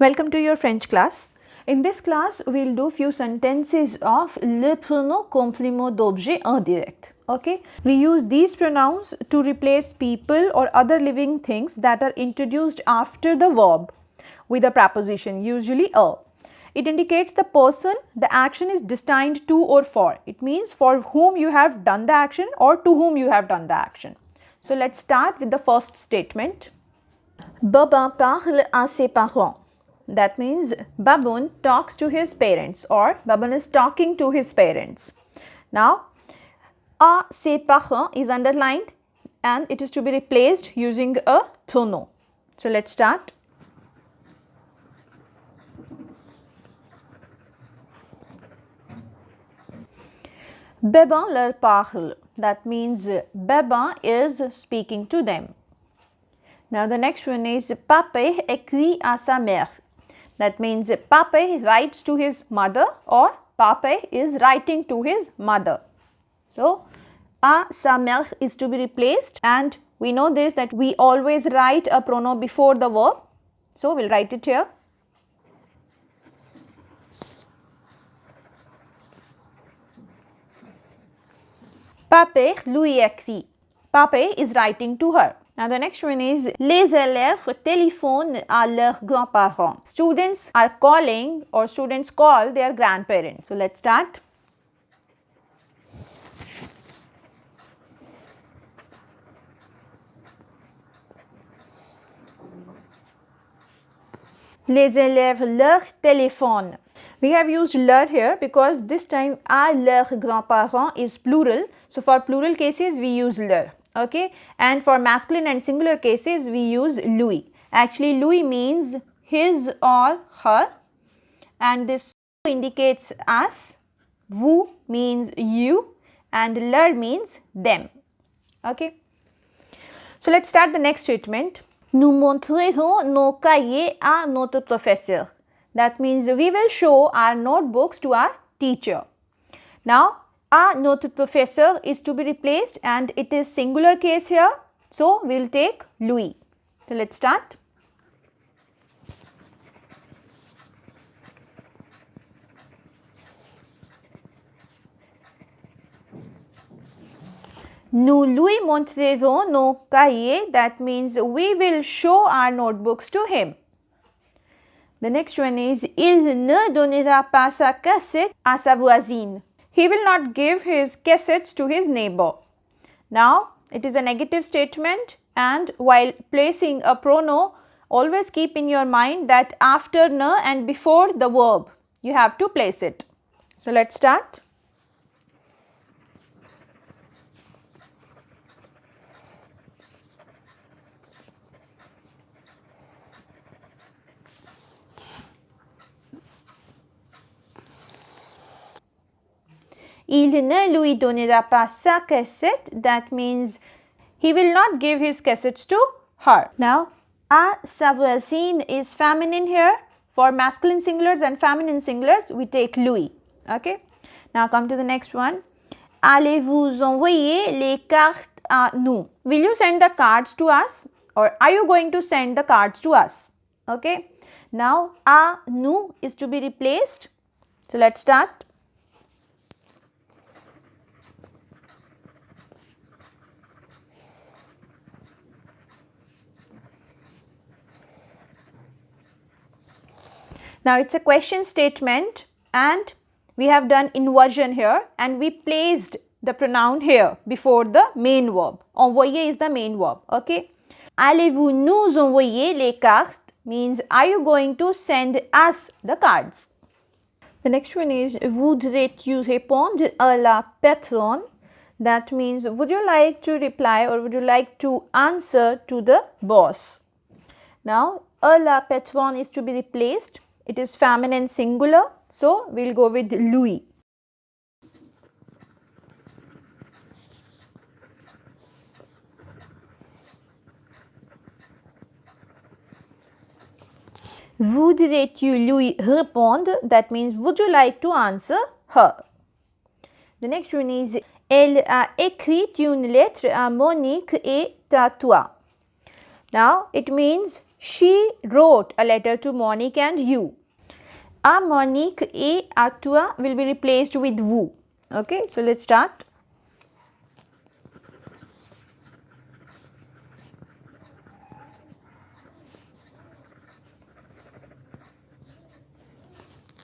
Welcome to your French class. In this class, we will do few sentences of le pronom complément d'objet indirect. Okay, we use these pronouns to replace people or other living things that are introduced after the verb with a preposition, usually a. It indicates the person the action is destined to or for. It means for whom you have done the action or to whom you have done the action. So let's start with the first statement. Babin parle à ses parents. That means Baboon talks to his parents or Baboon is talking to his parents. Now, à ses parents is underlined and it is to be replaced using a pronom. So, let's start. Babin leur parle. That means Babin is speaking to them. Now, the next one is Pape écrit à sa mère. That means Pape writes to his mother or Pape is writing to his mother. So, à sa mère is to be replaced and we know this that we always write a pronoun before the verb. So, we will write it here. Pape lui écrit. Pape is writing to her. Now the next one is les élèves téléphonent à leurs grands-parents. Students are calling or students call their grandparents. So let's start. Les élèves leur téléphonent. We have used leur here because this time à leurs grands-parents is plural. So for plural cases we use leur. Okay, and for masculine and singular cases we use lui. Actually lui means his or her and this indicates us, vous means you and leur means them. Okay, so let's start the next statement. Nous montrerons nos cahiers à notre professeur. That means we will show our notebooks to our teacher. Now à notre professeur is to be replaced and it is singular case here. So, we will take lui. So, let's start. Nous lui montrerons nos cahiers. That means we will show our notebooks to him. The next one is il ne donnera pas sa cassette à sa voisine. He will not give his cassettes to his neighbor. Now, it is a negative statement and while placing a pronoun, always keep in your mind that after ne and before the verb, you have to place it. So, let's start. Il ne lui donnera pas sa cassette. That means he will not give his cassettes to her. Now, à sa voisine is feminine here. For masculine singulars and feminine singulars, we take lui. Okay. Now, come to the next one. Allez-vous envoyer les cartes à nous? Will you send the cards to us? Or are you going to send the cards to us? Okay. Now, à nous is to be replaced. So, let's start. Now, it is a question statement and we have done inversion here and we placed the pronoun here before the main verb. Envoyer is the main verb. Okay. Allez-vous nous envoyer les cartes means are you going to send us the cards? The next one is voudrais-tu répondre à la patronne? That means would you like to reply or would you like to answer to the boss? Now, à la patronne is to be replaced. It is feminine singular, so we will go with lui. Voudrais-tu lui répondre? That means would you like to answer her? The next one is elle a écrit une lettre à Monique et à toi. Now it means She wrote a letter to Monique and you. A Monique et à toi will be replaced with vous. Okay, so let's start.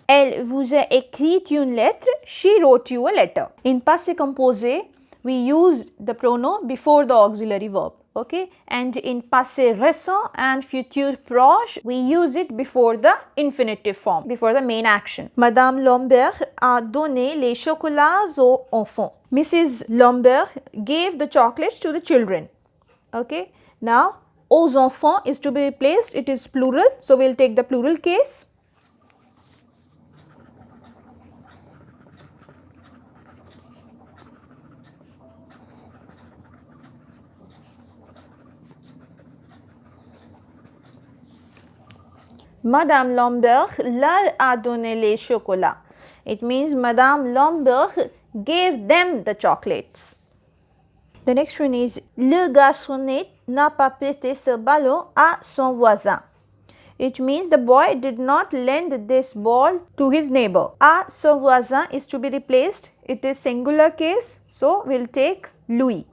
Elle vous a écrit une lettre. She wrote you a letter. In passé composé, we use the pronom before the auxiliary verb. Okay, and in passé récent and futur proche, we use it before the infinitive form, before the main action. Madame Lambert a donné les chocolats aux enfants. Mrs. Lambert gave the chocolates to the children. Okay, now aux enfants is to be replaced. It is plural, so we'll take the plural case. Madame Lambert leur a donné les chocolats. It means Madame Lambert gave them the chocolates. The next one is le garçonnet n'a pas prêté ce ballon à son voisin. It means the boy did not lend this ball to his neighbor. À son voisin is to be replaced. It is singular case, so we'll take lui.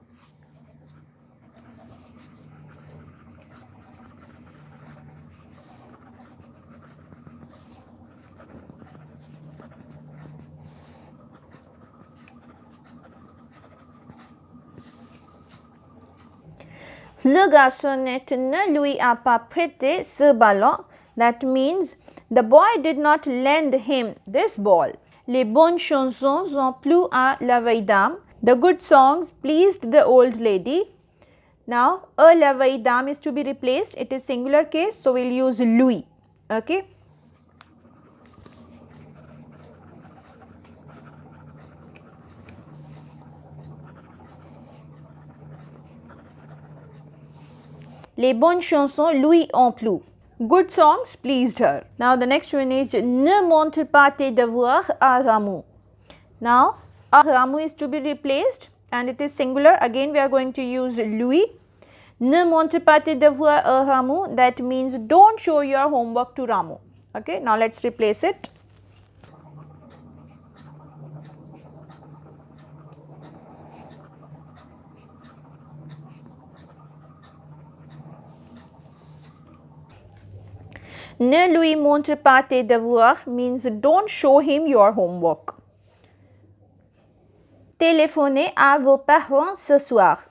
Le garçonnet ne lui a pas prêté ce ballon. That means the boy did not lend him this ball. Les bonnes chansons ont plu à la vieille dame. The good songs pleased the old lady. Now, la vieille dame is to be replaced. It is singular case, so we'll use lui. Okay. Les bonnes chansons lui ont plu. Good songs pleased her. Now the next one is ne montre pas tes devoirs à Ramu. Now à Ramu is to be replaced and it is singular. Again we are going to use lui. Ne montre pas tes devoirs à Ramu. That means don't show your homework to Ramu. Okay. Now let's replace it. Ne lui montre pas tes devoirs means don't show him your homework. Téléphonez à vos parents ce soir.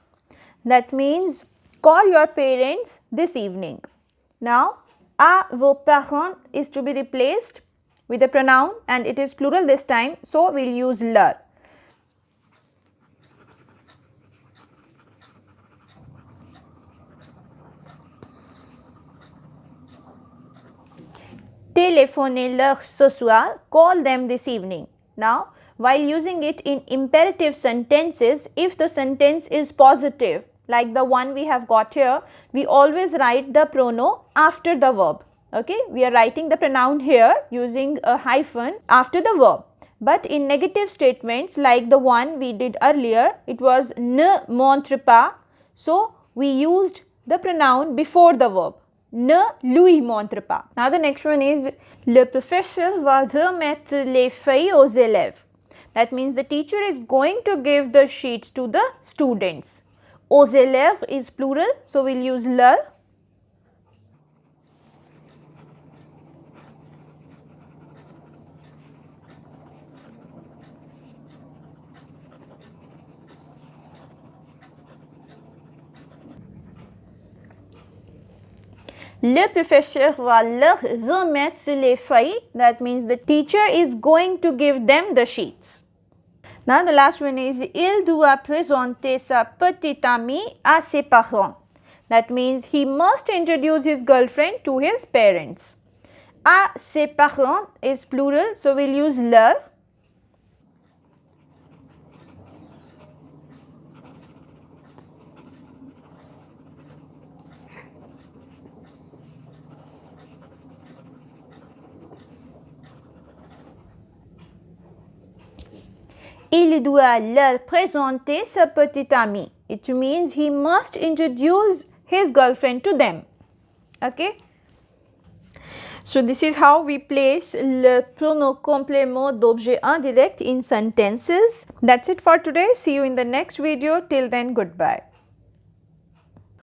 That means call your parents this evening. Now, à vos parents is to be replaced with a pronoun and it is plural this time, so we'll use leur. Téléphonez-leur ce soir, call them this evening. Now, while using it in imperative sentences, if the sentence is positive, like the one we have got here, we always write the pronoun after the verb. Okay, we are writing the pronoun here using a hyphen after the verb. But in negative statements like the one we did earlier, it was ne montre pas, so we used the pronoun before the verb. Ne lui montre pas. Now the next one is le professeur va remettre les feuilles aux élèves. That means the teacher is going to give the sheets to the students. Aux élèves is plural, so we'll use leur. Le professeur va leur remettre les feuilles. That means the teacher is going to give them the sheets. Now the last one is il doit présenter sa petite amie à ses parents. That means he must introduce his girlfriend to his parents. À ses parents is plural, so we'll use leur. Il doit leur présenter sa petite amie. It means he must introduce his girlfriend to them. Okay. So this is how we place le pronom complément d'objet indirect in sentences. That's it for today. See you in the next video. Till then, goodbye.